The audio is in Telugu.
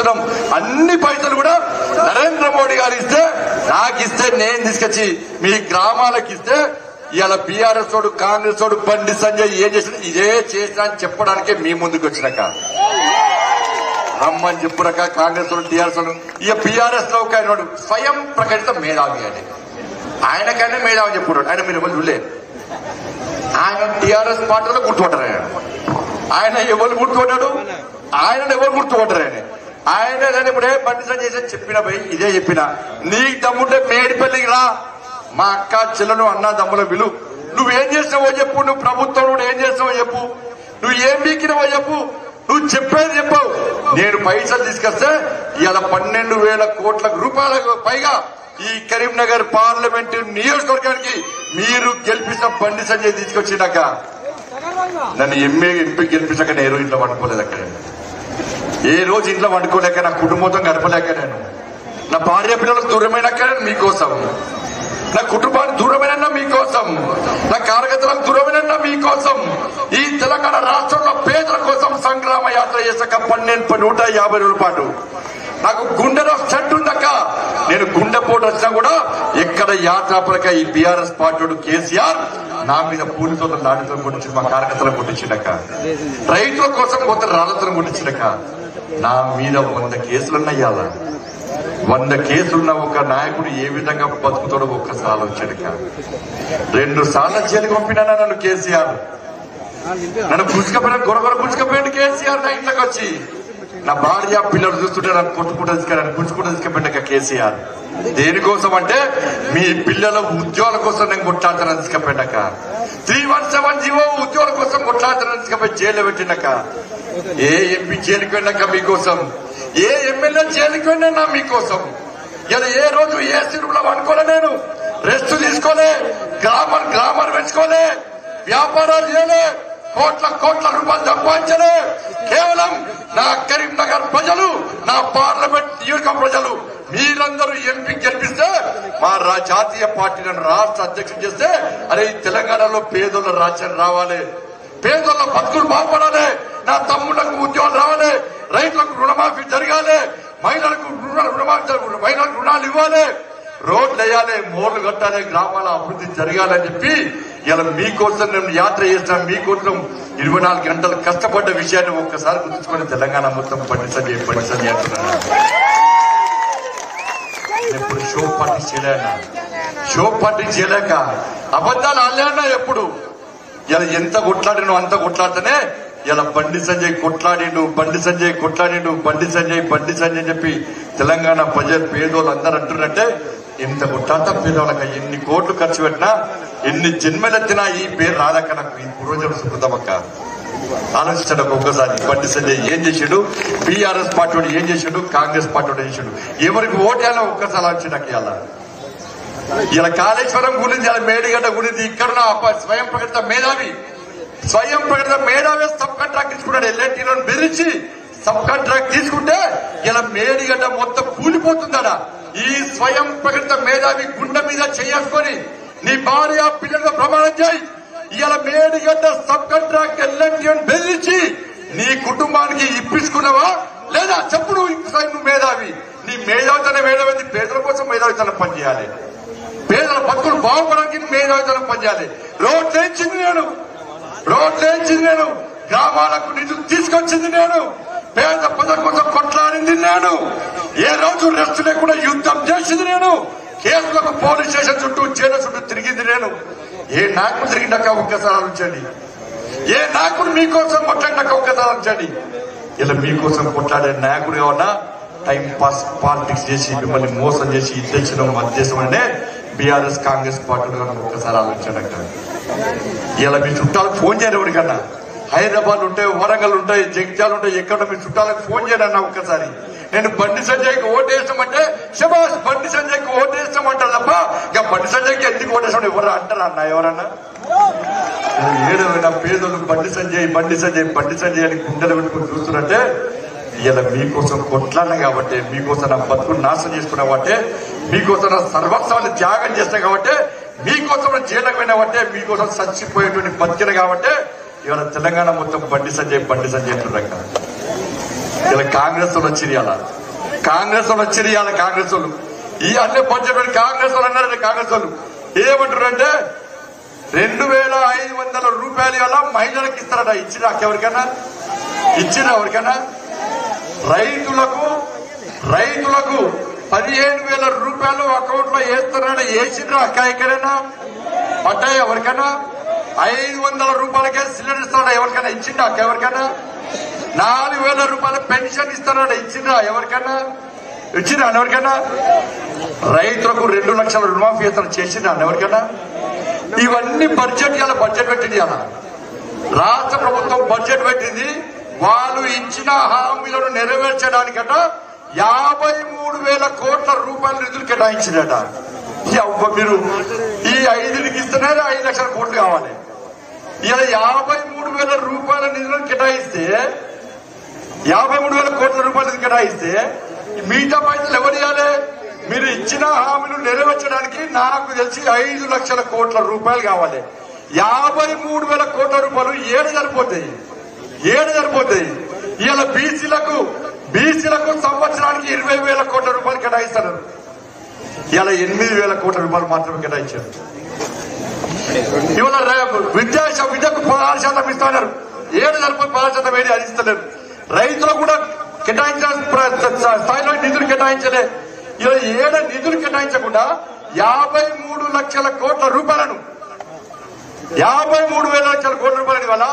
సంవత్సరం అన్ని పైసలు కూడా నరేంద్ర మోడీ గారు ఇస్తే, నాకు ఇస్తే నేను తీసుకొచ్చి మీ గ్రామాలకు ఇస్తే, ఇవాళ బీఆర్ఎస్ తోడు కాంగ్రెస్ తోడు బండి సంజయ్ ఏం చేసిన ఇదే చేసినా అని చెప్పడానికే మీ ముందుకు వచ్చినాక రమ్మని చెప్పురక కాంగ్రెస్ వాళ్ళు టీఆర్ఎస్ వాళ్ళు. ఇక బీఆర్ఎస్ లో ఒక స్వయం ప్రకటిత మేధావి అని ఆయనకైనా మేధావి చెప్పుకుంటాడు. ఆయన మీరు ఎవరు చూడలేదు. ఆయన టీఆర్ఎస్ పార్టీలో గుర్తుపట్టారు. ఆయన ఎవరు గుర్తుపడ్డాడు, ఆయన ఎవరు గుర్తుపట్టారు. ఆయన ఇప్పుడే బండి సంజయ్ చెప్పిన పోయి ఇదే చెప్పిన, నీకు దమ్ముంటే మేడిపల్లికి రా, మా అక్క చెల్లెను అన్న దమ్ముల విలు, నువ్వేం చేస్తావో చెప్పు, నువ్వు ప్రభుత్వం ఏం చేస్తావో చెప్పు, నువ్వు ఏం బీకినవో చెప్పు, నువ్వు చెప్పేది చెప్పావు. నేను పైసలు తీసుకొస్తే ఇవాళ 12,000 కోట్ల రూపాయలకు పైగా ఈ కరీంనగర్ పార్లమెంట్ నియోజకవర్గానికి మీరు గెలిపించిన బండి సంజయ్ తీసుకొచ్చినాక నన్ను ఎంపీ గెలిపించాక నేను ఇంట్లో వండుకోలేదు. అక్కడ ఏ రోజు ఇంట్లో వండుకోలేక, నా కుటుంబంతో గడపలేక, నేను నా భార్య పిల్లలకు దూరమైనాక మీకోసం, నా కుటుంబానికి దూరమైన మీకోసం, నా కార్యకర్తలకు దూరమైన మీకోసం, ఈ తెలంగాణ రాష్ట్రంలో పేదల కోసం సంగ్రామ యాత్ర చేసాక 150 రోజుల పాటు నాకు గుండెలో స్టంట్ ఉందక్క. నేను గుండెపోటు వచ్చినా కూడా ఎక్కడ యాత్రాపరక ఈ బీఆర్ఎస్ పార్టీ కేసీఆర్ నా మీద పూలతో లాడితో కొట్టించి, మా కార్యకర్తలకు కొట్టించినాక, రైతుల కోసం కొత్త రాళ్లతో కొట్టించినాక, నా మీద 100 కేసులున్నాయాల. 100 కేసులున్న ఒక నాయకుడు ఏ విధంగా బతుకుతాడో ఒక్కసారి ఆలోచనక. 2 సార్లు జైలుకి పంపినా నన్ను కేసీఆర్. నన్ను పుచ్చుకపోయిన గొడవలు పుచ్చుకపోయాడు కేసీఆర్. నా ఇంట్లోకి వచ్చి నా భార్య పిల్లలు చూస్తుంటే నన్ను కొట్టుకుంటూ తీసుకెళ్ళాను, పుచ్చుకుంటూ తీసుకుపోయినాక కేసీఆర్. దేనికోసం అంటే మీ పిల్లల ఉద్యోగాల కోసం నేను కొట్లాడుతానని తీసుకుపోయినాక, 317 జీవో ఉద్యోగాల కోసం కొట్లాడుతానని తీసుకుపోయి జైలు పెట్టినాక, ఏ ఎంపీ జైలుకి వెళ్ళాక మీకోసం, ఏ ఎమ్మెల్యే జైలుకి వెళ్ళినా మీకోసం. ఇలా ఏ రోజు ఏ సిరులో అనుకోలే, నేను రెస్ట్ తీసుకోలే, గ్రామాలు పెంచుకోలే, వ్యాపారాలు చేయలే, కోట్ల రూపాయలు సంపాదించలే. కేవలం నా కరీంనగర్ ప్రజలు, నా పార్లమెంట్ నియోజక ప్రజలు మీరందరూ ఎంపీ గెలిపిస్తే, మా జాతీయ పార్టీలను రాష్ట్ర అధ్యక్షులు చేస్తే, అరే ఈ తెలంగాణలో పేదోళ్ళ రాజ్యం రావాలి, పేదోళ్ళ బతుకులు బాగుపడాలి, నా తమ్ముళ్లకు ఉద్యోగాలు రావాలి, రైతులకు రుణమాఫీ జరగాలి, మహిళలకు రుణాలు ఇవ్వాలి, రోడ్లు వేయాలి, మోర్లు కట్టాలి, గ్రామాల అభివృద్ధి జరగాలని చెప్పి ఇలా మీకోసం నేను యాత్ర చేస్తాను. మీకోసం 24 గంటలు కష్టపడ్డ విషయాన్ని ఒక్కసారి గుర్తుంచుకొని తెలంగాణ మొత్తం బండి సంజయ్ అంటున్నాను. ఎప్పుడు షో పార్టీ చేయలేక అబద్ధాలు అల్లానా ఎప్పుడు. ఇలా ఎంత కొట్లాడినో అంత కొట్లాడితేనే ఇలా బండి సంజయ్ కొట్లాడిండు చెప్పి తెలంగాణ ప్రజలు పేదోళ్ళు అందరూ అంటున్నట్టే, ఎంత కొట్లాడతా పేదోళ్ళక, ఎన్ని కోట్లు ఖర్చు పెట్టినా, ఎన్ని జన్మలెత్తినా ఈ పేరు రాదక్క. నాకు ఈ పూర్వజన్మ సుకృతమక్క. ఆలోచించడం ఒక్కసారి, బండి సంజయ్ ఏం చేసాడు, బీఆర్ఎస్ పార్టీ ఏం చేసాడు, కాంగ్రెస్ పార్టీ ఏం చేసాడు, ఎవరికి ఓటేయాలో ఒక్కసారి ఆలోచించక. ఇలా కాళేశ్వరం గురించి, ఇలా మేడిగడ్డ గురించి, ఇక్కడ స్వయం ప్రకటిత మేధావి సబ్ కాంట్రాక్ట్ తీసుకున్నాడు. ఎల్ఎన్టీలో బెదిరించి సబ్ కాంట్రాక్ట్ తీసుకుంటే ఇలా మేడిగడ్డ మొత్తం కూలిపోతుందడా. ఈ స్వయం ప్రకటిత మేధావి గుండె మీద చేసుకొని నీ భార్య పిల్లలతో ప్రమాణం చేయి, ఇలా మేడిగడ్డ సబ్ కాంట్రాక్ట్ ఎల్ఎన్టీని బెదిరించి నీ కుటుంబానికి ఇప్పించుకున్నావా లేదా చెప్పు. నువ్వు మేధావి, నీ మేధావితనం మేధావి, పేదల కోసం మేధావితనం పనిచేయాలి, పేదల బతుకులు బాగుపడడానికి మేధావితనం పనిచేయాలి. రోడ్లు వేయించింది నేను, గ్రామాలకు నిధులు తీసుకొచ్చింది నేను, పేద ప్రజల కోసం కొట్లాడింది నేను, ఏ రోజు రెస్ట్ లేకుండా యుద్ధం చేసింది నేను, కేసులకు పోలీస్ స్టేషన్ చుట్టూ జైలు చుట్టూ తిరిగింది నేను. ఏ నాయకుడు తిరిగినాక ఒక్కసారి ఆలోచించండి, ఏ నాయకుడు మీకోసం కొట్లాడినాక ఒక్కసారి ఆలోచించండి. ఇలా మీకోసం కొట్లాడే నాయకుడు ఏమన్నా టైం పాస్ పాలిటిక్స్ చేసి మిమ్మల్ని మోసం చేసి ఇచ్చేసిన మధ్యదేశం అంటే బీఆర్ఎస్ కాంగ్రెస్ పార్టీలు ఒక్కసారి ఆలోచించండి. ఇలా మీ చుట్టాలకు ఫోన్ చేయరు, ఎవరికన్నా హైదరాబాద్ ఉంటాయి, వరంగల్ ఉంటాయి, జగిత్యాలు ఉంటాయి, ఎక్కడ మీ చుట్టాలకు ఫోన్ చేయను అన్న ఒక్కసారి. నేను బండి సంజయ్కి ఓటేస్తామంటే శబాష్ బండి సంజయ్కి ఓటేస్తామంటారు తప్ప ఇక బండి సంజయ్కి ఎందుకు ఓటేస్తాం ఎవరు అంటారా అన్న? ఎవరన్నా ఏడవైనా పేదలు బండి సంజయ్ అని గుండెలు పెట్టుకుని చూస్తున్నట్టే ఇలా మీకోసం కొట్లాడినా కాబట్టి, మీకోసం నా బతుకుని నాశనం చేసుకున్నా కాబట్టి, మీకోసం నా సర్వస్వాన్ని త్యాగం చేస్తా కాబట్టి, మీకోసం జైలుకు పోయినా కాబట్టి, మీకోసం చచ్చిపోయేటువంటి బతికిన కాబట్టి ఇవాళ తెలంగాణ మొత్తం బండి సంజయ్ అంటున్నారు. ఇలా కాంగ్రెస్ వాళ్ళు వచ్చి కాంగ్రెస్ వాళ్ళు వచ్చి కాంగ్రెస్ వాళ్ళు ఈ అన్ని బడ్జెట్ కాంగ్రెస్ వాళ్ళు అన్నారు. కాంగ్రెస్ వాళ్ళు ఏమంటారంటే 2500 రూపాయలు అలా మహిళలకు ఇస్తారట. ఇచ్చినా ఎవరికైనా రైతులకు 15,000 రూపాయలు అకౌంట్ లో వేస్తున్నాడు. వేసిండ్రా అక్క ఎక్కడైనా పడ్డాయి ఎవరికైనా? 500 రూపాయలకే సిలిండర్ ఇస్తాడా ఎవరికైనా? ఇచ్చిండ్రా అక్క ఎవరికైనా? 4,000 రూపాయల పెన్షన్ ఇస్తాడా? ఇచ్చిండ్రా ఎవరికైనా? ఎవరికైనా? రైతులకు 2 లక్షల రుణమాఫీ ఇస్తాడు. చేసిండ్రా ఎవరికైనా? ఇవన్నీ బడ్జెట్ పెట్టింది. రాష్ట్ర ప్రభుత్వం బడ్జెట్ పెట్టింది. వాళ్ళు ఇచ్చిన హామీలను నెరవేర్చడానికట 53,000 కోట్ల రూపాయల నిధులు కేటాయించిందట. మీరు ఈ 5కి ఇస్తేనే 5 లక్షల కోట్లు కావాలి. ఇలా 53,000 రూపాయల నిధులను కేటాయిస్తే 53,000 కోట్ల రూపాయలు కేటాయిస్తే మిగతా పైసలు ఎవరు ఇవ్వాలి? మీరు ఇచ్చిన హామీలు నెరవేర్చడానికి నాకు తెలిసి 5 లక్షల కోట్ల రూపాయలు కావాలి. 53,000 కోట్ల రూపాయలు ఏడు సరిపోతాయి. ఇలా బీసీలకు సంవత్సరానికి 20,000 కోట్ల రూపాయలు కేటాయిస్తారు. ఇలా 8,000 కోట్ల రూపాయలు మాత్రమే కేటాయించారు. ఇవాళ విద్యకు 16% ఇస్తున్నారు. 7 సరిపోయి 16% వేడి అందిస్తలేరు. రైతులకు కూడా కేటాయించిన స్థాయిలో నిధులు కేటాయించలే. ఇలా 7 నిధులు కేటాయించకుండా 53 లక్షల కోట్ల రూపాయలను 53,000 లక్షల కోట్ల రూపాయలని వల్ల